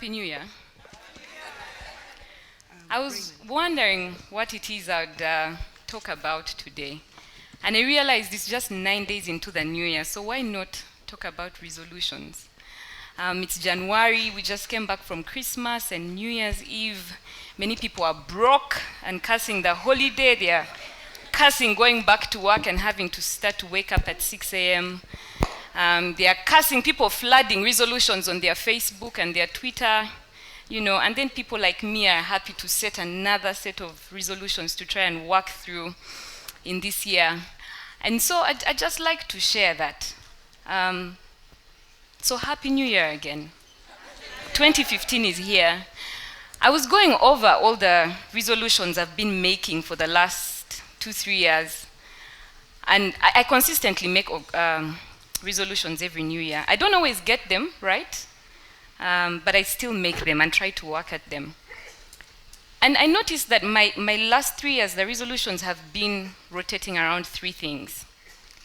Happy New Year. I was wondering what it is I'd talk about today. And I realized it's just 9 days into the new year, so why not talk about resolutions? It's January, we just came back from Christmas and New Year's Eve. Many people are broke and cursing the holiday. They are cursing going back to work and having to start to wake up at 6 a.m. They are cursing, people flooding resolutions on their Facebook and their Twitter, you know, and then people like me are happy to set another set of resolutions to try and work through in this year. And so I'd just like to share that. So Happy New Year again. 2015 is here. I was going over all the resolutions I've been making for the last 2-3 years. And I consistently make resolutions every new year. I don't always get them right, but I still make them and try to work at them. And I noticed that my last 3 years, the resolutions have been rotating around 3 things: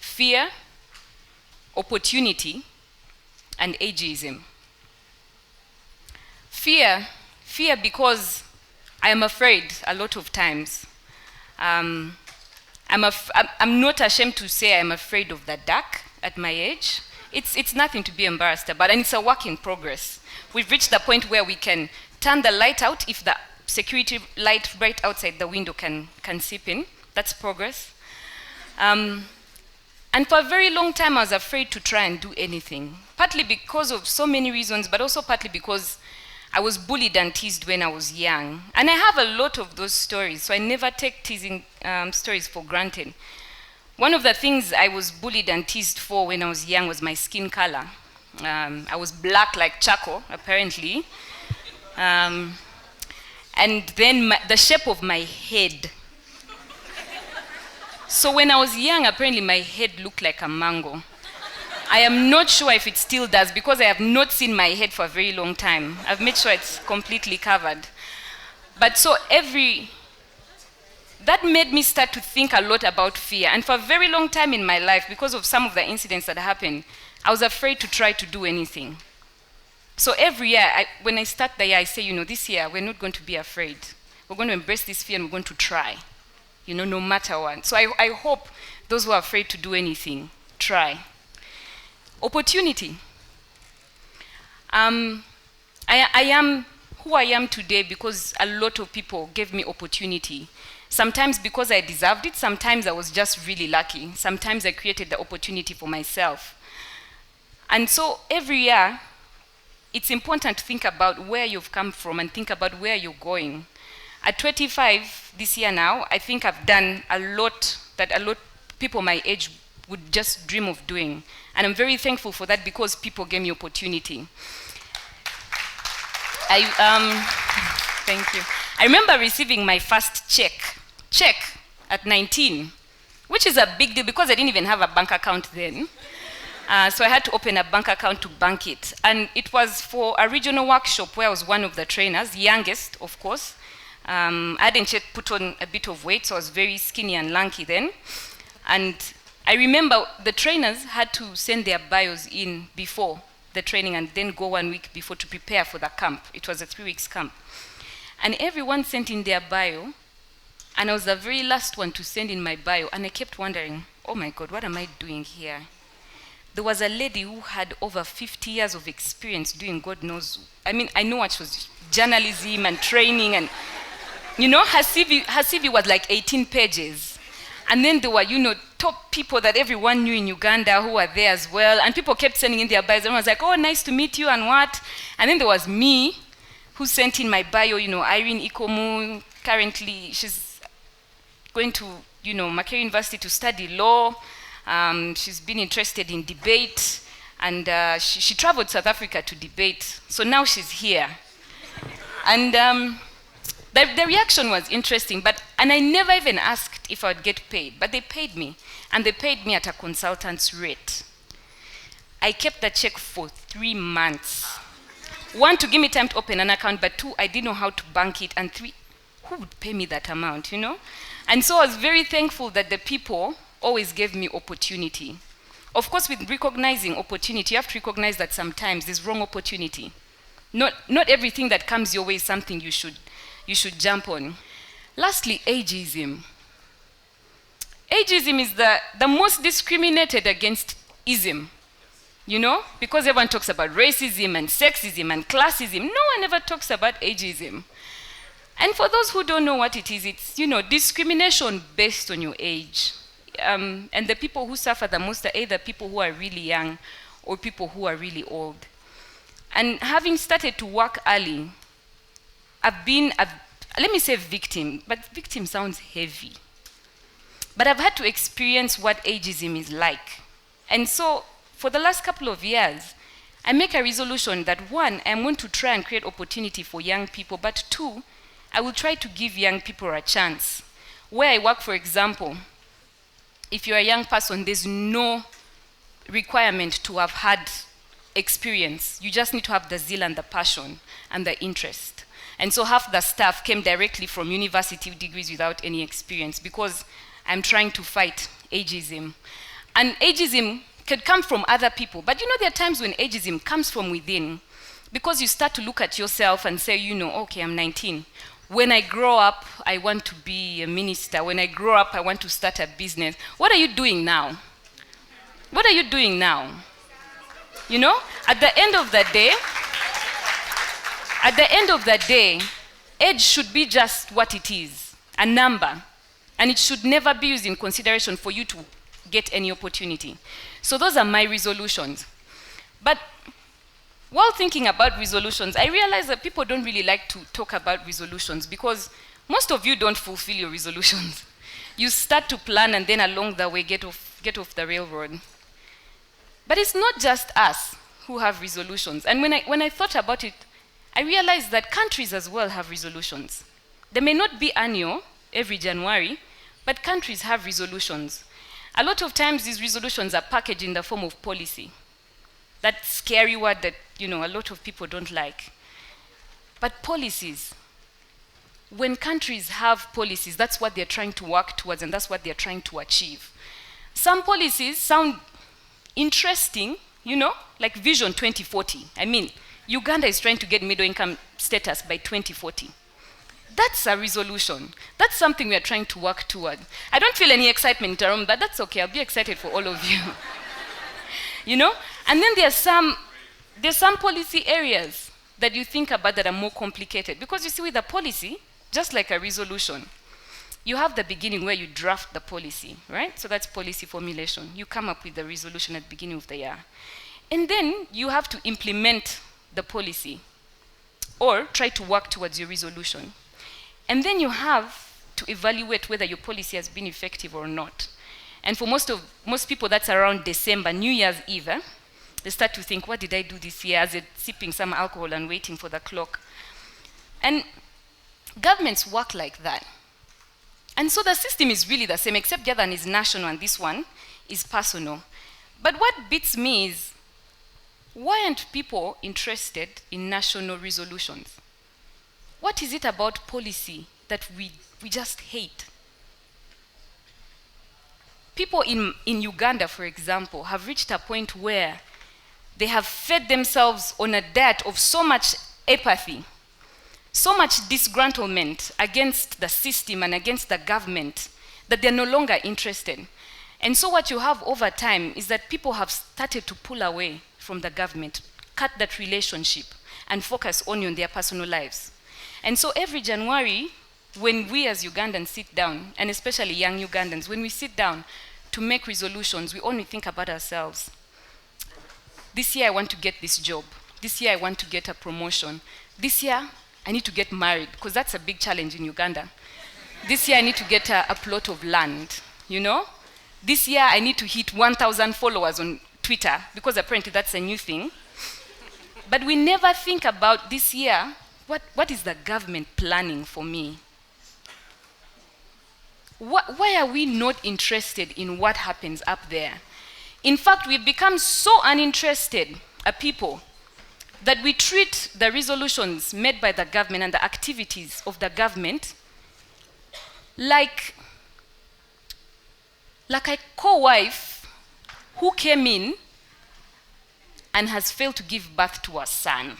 fear, opportunity, and ageism. Fear because I am afraid a lot of times. I'm not ashamed to say I'm afraid of the dark at my age. It's nothing to be embarrassed about, and it's a work in progress. We've reached the point where we can turn the light out if the security light right outside the window can seep in. That's progress. And for a very long time, I was afraid to try and do anything, partly because of so many reasons, but also partly because I was bullied and teased when I was young. And I have a lot of those stories, so I never take teasing stories for granted. One of the things I was bullied and teased for when I was young was my skin color. I was black like charcoal, apparently. And then the shape of my head. So when I was young, apparently my head looked like a mango. I am not sure if it still does, because I have not seen my head for a very long time. I've made sure it's completely covered. But so that made me start to think a lot about fear. And for a very long time in my life, because of some of the incidents that happened, I was afraid to try to do anything. So every year, when I start the year, I say, this year, we're not going to be afraid. We're going to embrace this fear and we're going to try, no matter what. So I hope those who are afraid to do anything, try. Opportunity. I am who I am today because a lot of people gave me opportunity. Sometimes because I deserved it, sometimes I was just really lucky. Sometimes I created the opportunity for myself. And so every year, it's important to think about where you've come from and think about where you're going. At 25 this year now, I think I've done a lot that a lot of people my age would just dream of doing. And I'm very thankful for that because people gave me opportunity. Thank you. I remember receiving my first check at 19, which is a big deal because I didn't even have a bank account then. So I had to open a bank account to bank it. And it was for a regional workshop where I was one of the trainers, youngest, of course. I hadn't yet put on a bit of weight, so I was very skinny and lanky then. And I remember the trainers had to send their bios in before the training and then go 1 week before to prepare for the camp. It was a 3 weeks camp. And everyone sent in their bio, and I was the very last one to send in my bio, and I kept wondering, oh my God, what am I doing here? There was a lady who had over 50 years of experience doing God knows, I know what was journalism and training, and her CV was like 18 pages. And then there were, top people that everyone knew in Uganda who were there as well, and people kept sending in their bios, and I was like, oh, nice to meet you, and what? And then there was me, who sent in my bio, Irene Ikomu. Currently, she's going to, Makerere University to study law. She's been interested in debate, and she traveled to South Africa to debate. So now she's here. And the reaction was interesting, and I never even asked if I would get paid, but they paid me, and they paid me at a consultant's rate. I kept the check for 3 months. 1, to give me time to open an account, but 2, I didn't know how to bank it, and 3, who would pay me that amount, And so I was very thankful that the people always gave me opportunity. Of course, with recognizing opportunity, you have to recognize that sometimes there's wrong opportunity. Not everything that comes your way is something you should jump on. Lastly, ageism. Ageism is the most discriminated against ism. You know, because everyone talks about racism and sexism and classism, no one ever talks about ageism. And for those who don't know what it is, it's, you know, discrimination based on your age. And the people who suffer the most are either people who are really young or people who are really old. And having started to work early, I've been, let me say victim, but victim sounds heavy. But I've had to experience what ageism is like. And so, for the last couple of years, I make a resolution that one, I'm going to try and create opportunity for young people, but two, I will try to give young people a chance. Where I work, for example, if you're a young person, there's no requirement to have had experience. You just need to have the zeal and the passion and the interest. And so half the staff came directly from university degrees without any experience because I'm trying to fight ageism. And ageism could come from other people. But you know, there are times when ageism comes from within because you start to look at yourself and say, you know, okay, I'm 19. When I grow up, I want to be a minister. When I grow up, I want to start a business. What are you doing now? What are you doing now? You know, at the end of the day, age should be just what it is, a number. And it should never be used in consideration for you to get any opportunity. So those are my resolutions. But while thinking about resolutions, I realized that people don't really like to talk about resolutions because most of you don't fulfill your resolutions. You start to plan and then along the way get off the railroad. But it's not just us who have resolutions. And when I thought about it, I realized that countries as well have resolutions. They may not be annual, every January, but countries have resolutions. A lot of times these resolutions are packaged in the form of policy. That scary word that, you know, a lot of people don't like. But policies, when countries have policies, that's what they're trying to work towards and that's what they're trying to achieve. Some policies sound interesting, you know, like Vision 2040. I mean, Uganda is trying to get middle income status by 2040. That's a resolution. That's something we are trying to work toward. I don't feel any excitement in Tarum, but that's okay. I'll be excited for all of you. You know? And then there's some policy areas that you think about that are more complicated. Because you see, with a policy, just like a resolution, you have the beginning where you draft the policy, right? So that's policy formulation. You come up with the resolution at the beginning of the year. And then you have to implement the policy or try to work towards your resolution. And then you have to evaluate whether your policy has been effective or not. And for most people, that's around December, New Year's Eve. They start to think, what did I do this year? As they're sipping some alcohol and waiting for the clock. And governments work like that. And so the system is really the same, except the other one is national and this one is personal. But what beats me is, why aren't people interested in national resolutions? What is it about policy that we just hate? People in Uganda, for example, have reached a point where they have fed themselves on a diet of so much apathy, so much disgruntlement against the system and against the government that they're no longer interested. And so what you have over time is that people have started to pull away from the government, cut that relationship, and focus only on their personal lives. And so every January, when we as Ugandans sit down, and especially young Ugandans, when we sit down to make resolutions, we only think about ourselves. This year I want to get this job. This year I want to get a promotion. This year I need to get married, because that's a big challenge in Uganda. This year I need to get a plot of land, you know? This year I need to hit 1,000 followers on Twitter, because apparently that's a new thing. But we never think about this year, what is the government planning for me? Why are we not interested in what happens up there? In fact, we've become so uninterested, a people, that we treat the resolutions made by the government and the activities of the government like a co-wife who came in and has failed to give birth to a son.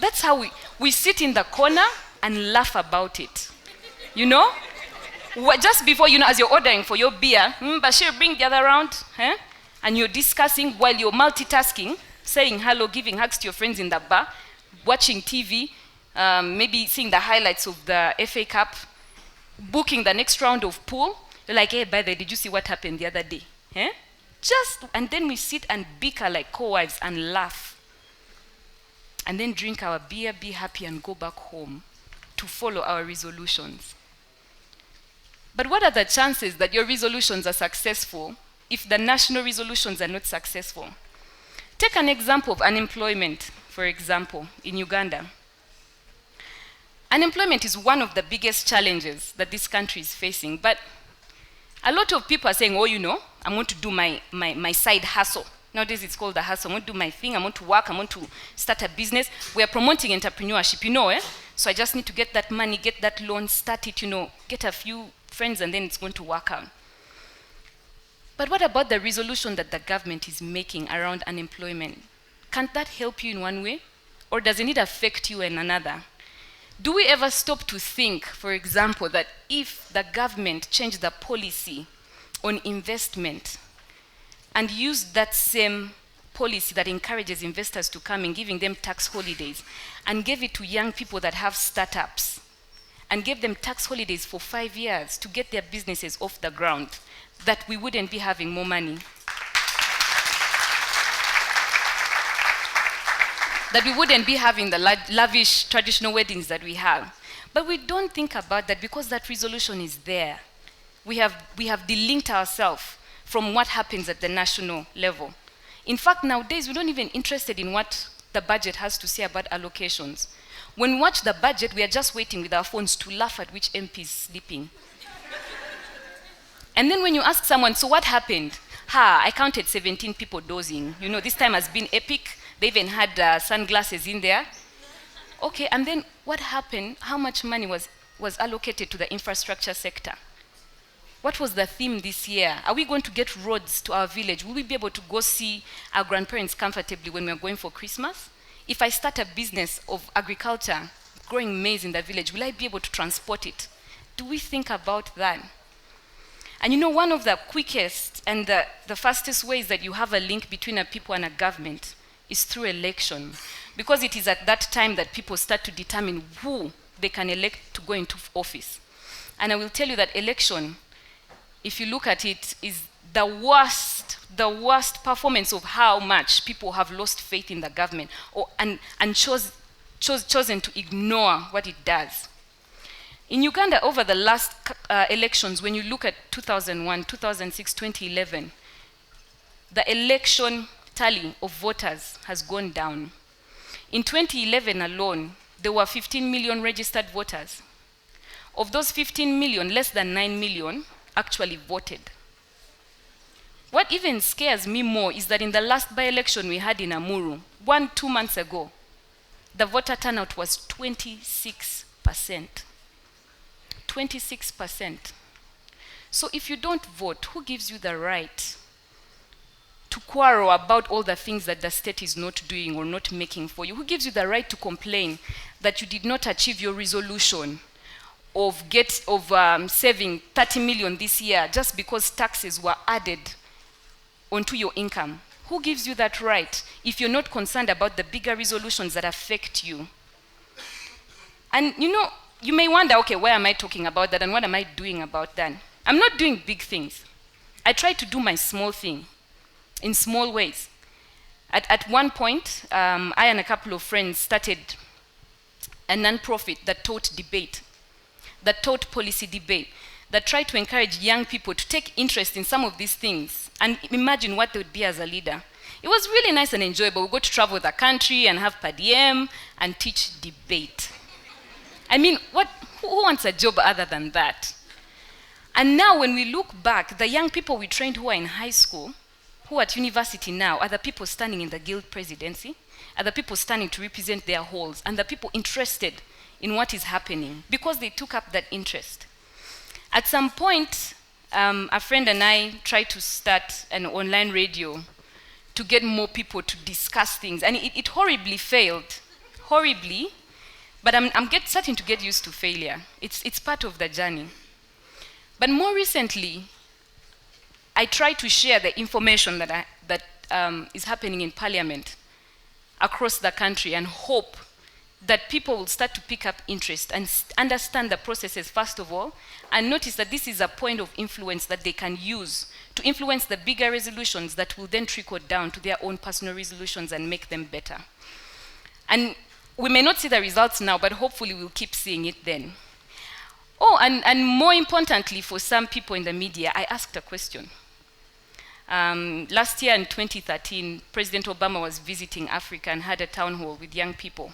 That's how we sit in the corner and laugh about it. You know? Just before, as you're ordering for your beer, Bashir, bring the other round, and you're discussing while you're multitasking, saying hello, giving hugs to your friends in the bar, watching TV, maybe seeing the highlights of the FA Cup, booking the next round of pool. You're like, hey, by the way, did you see what happened the other day? And then we sit and bicker like co-wives and laugh. And then drink our beer, be happy, and go back home to follow our resolutions. But what are the chances that your resolutions are successful if the national resolutions are not successful? Take an example of unemployment, for example, in Uganda. Unemployment is one of the biggest challenges that this country is facing. But a lot of people are saying, I'm going to do my side hustle. Nowadays it's called the hustle. I'm going to do my thing. I'm going to work. I'm going to start a business. We are promoting entrepreneurship, So I just need to get that money, get that loan, start it, get a few friends, and then it's going to work out. But what about the resolution that the government is making around unemployment? Can't that help you in one way? Or does it affect you in another? Do we ever stop to think, for example, that if the government changed the policy on investment and used that same policy that encourages investors to come and giving them tax holidays and gave it to young people that have startups and gave them tax holidays for 5 years to get their businesses off the ground, that we wouldn't be having more money? That we wouldn't be having the lavish traditional weddings that we have. But we don't think about that because that resolution is there. We have delinked ourselves from what happens at the national level. In fact, nowadays, we're not even interested in what the budget has to say about allocations. When we watch the budget, we are just waiting with our phones to laugh at which MP is sleeping. And then when you ask someone, so what happened? I counted 17 people dozing. This time has been epic. They even had sunglasses in there. Okay, and then what happened? How much money was allocated to the infrastructure sector? What was the theme this year? Are we going to get roads to our village? Will we be able to go see our grandparents comfortably when we're going for Christmas? If I start a business of agriculture, growing maize in the village, will I be able to transport it? Do we think about that? And one of the quickest and the fastest ways that you have a link between a people and a government is through election. Because it is at that time that people start to determine who they can elect to go into office. And I will tell you that election, if you look at it, is the worst performance of how much people have lost faith in the government and chosen to ignore what it does. In Uganda, over the last elections, when you look at 2001, 2006, 2011, the election tally of voters has gone down. In 2011 alone, there were 15 million registered voters. Of those 15 million, less than 9 million actually voted. What even scares me more is that in the last by-election we had in Amuru, 2 months ago, the voter turnout was 26%. 26%. So if you don't vote, who gives you the right to quarrel about all the things that the state is not doing or not making for you? Who gives you the right to complain that you did not achieve your resolution of saving 30 million this year just because taxes were added onto your income? Who gives you that right if you're not concerned about the bigger resolutions that affect you? And you may wonder, okay, why am I talking about that and what am I doing about that? I'm not doing big things. I try to do my small thing in small ways. At one point, I and a couple of friends started a non-profit that taught debate, that taught policy debate, that tried to encourage young people to take interest in some of these things and imagine what they would be as a leader. It was really nice and enjoyable. We got to travel the country and have per diem and teach debate. I mean, who wants a job other than that? And now when we look back, the young people we trained who are in high school, who are at university now, are the people standing in the guild presidency, are the people standing to represent their halls, and the people interested in what is happening because they took up that interest. At some point, a friend and I tried to start an online radio to get more people to discuss things, and it horribly failed. horribly, but I'm starting to get used to failure. It's part of the journey. But more recently, I try to share the information that is happening in Parliament across the country and hope that people will start to pick up interest and understand the processes first of all, and notice that this is a point of influence that they can use to influence the bigger resolutions that will then trickle down to their own personal resolutions and make them better. And we may not see the results now, but hopefully we'll keep seeing it then. Oh, and more importantly, for some people in the media, I asked a question. Last year in 2013, President Obama was visiting Africa and had a town hall with young people.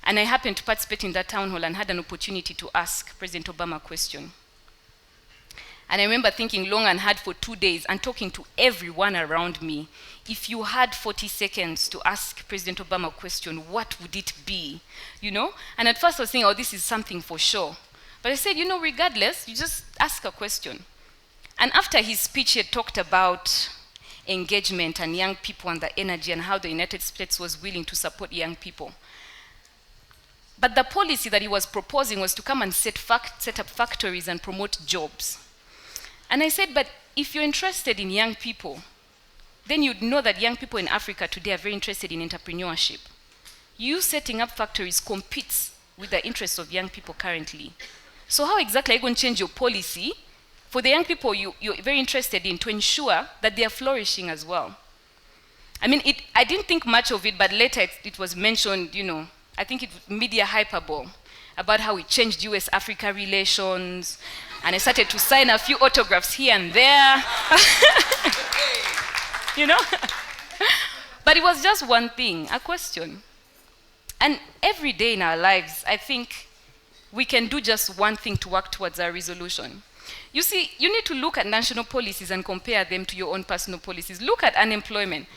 And I happened to participate in that town hall and had an opportunity to ask President Obama a question. And I remember thinking long and hard for 2 days and talking to everyone around me. If you had 40 seconds to ask President Obama a question, what would it be? You know? And at first I was thinking, oh, this is something for sure. But I said, you know, regardless, you just ask a question. And after his speech, he had talked about engagement and young people and the energy and how the United States was willing to support young people. But the policy that he was proposing was to come and set up factories and promote jobs. And I said, but if you're interested in young people, then you'd know that young people in Africa today are very interested in entrepreneurship. You setting up factories competes with the interests of young people currently. So how exactly are you going to change your policy for the young people you're very interested in to ensure that they are flourishing as well? I mean, I didn't think much of it, but later it was mentioned, you know, I think it was media hyperbole about how we changed US-Africa relations, and I started to sign a few autographs here and there. You know? But it was just one thing, a question. And every day in our lives, I think we can do just one thing to work towards our resolution. You see, you need to look at national policies and compare them to your own personal policies. Look at unemployment.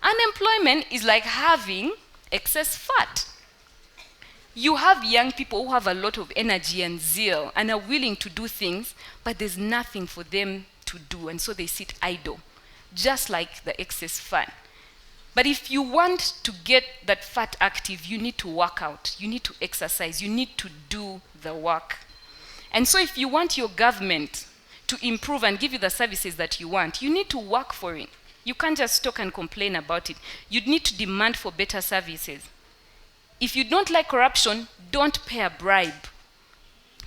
Unemployment is like having excess fat. You have young people who have a lot of energy and zeal and are willing to do things, but there's nothing for them to do, and so they sit idle, just like the excess fat. But if you want to get that fat active, you need to work out, you need to exercise, you need to do the work. And so if you want your government to improve and give you the services that you want, you need to work for it. You can't just talk and complain about it. You need to demand for better services. If you don't like corruption, don't pay a bribe.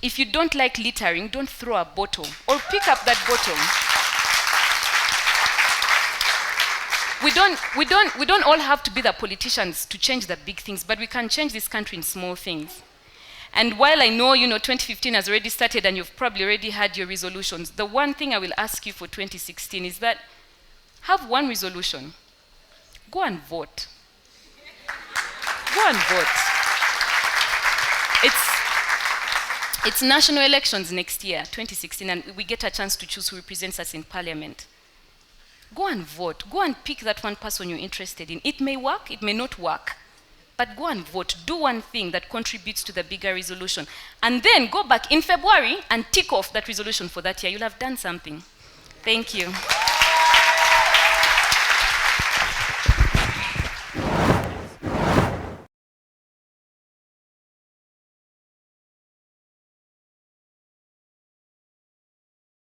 If you don't like littering, don't throw a bottle or pick up that bottle. We don't all have to be the politicians to change the big things, but we can change this country in small things. And while I know, 2015 has already started and you've probably already had your resolutions, the one thing I will ask you for 2016 is that have one resolution. Go and vote. Go and vote. It's national elections next year, 2016, and we get a chance to choose who represents us in Parliament. Go and vote. Go and pick that one person you're interested in. It may work, it may not work, but go and vote. Do one thing that contributes to the bigger resolution. And then go back in February and tick off that resolution for that year. You'll have done something. Thank you.